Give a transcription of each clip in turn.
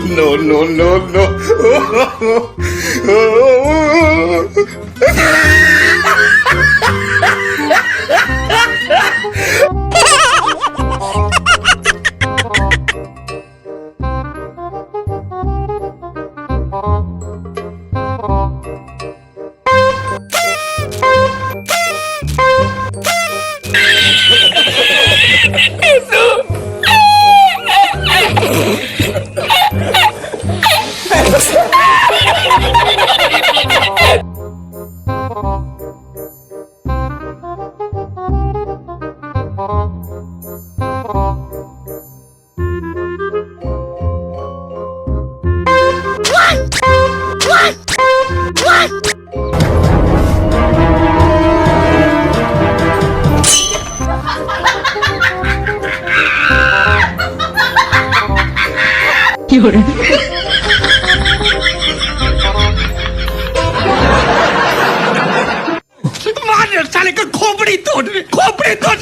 no, no, no, no. मार साले का खोपड़ी तोड़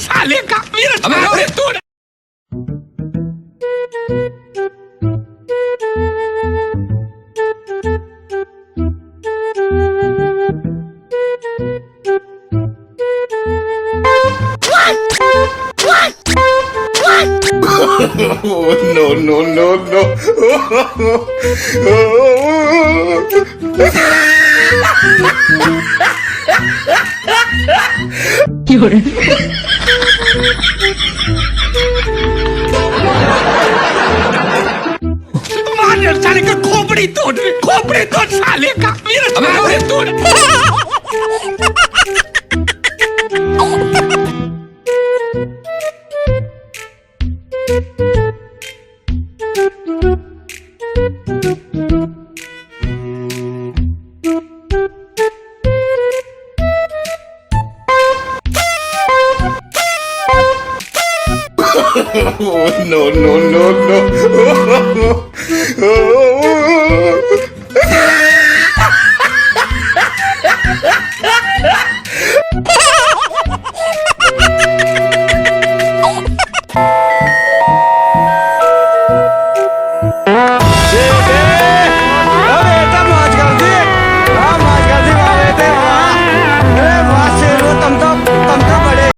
साले का मेरा खोपड़ी तोड़ No, no, no, no. मार साले का खोपड़ी तोड़ साले का मेरा खोपड़ी तोड़ No, no, no, no.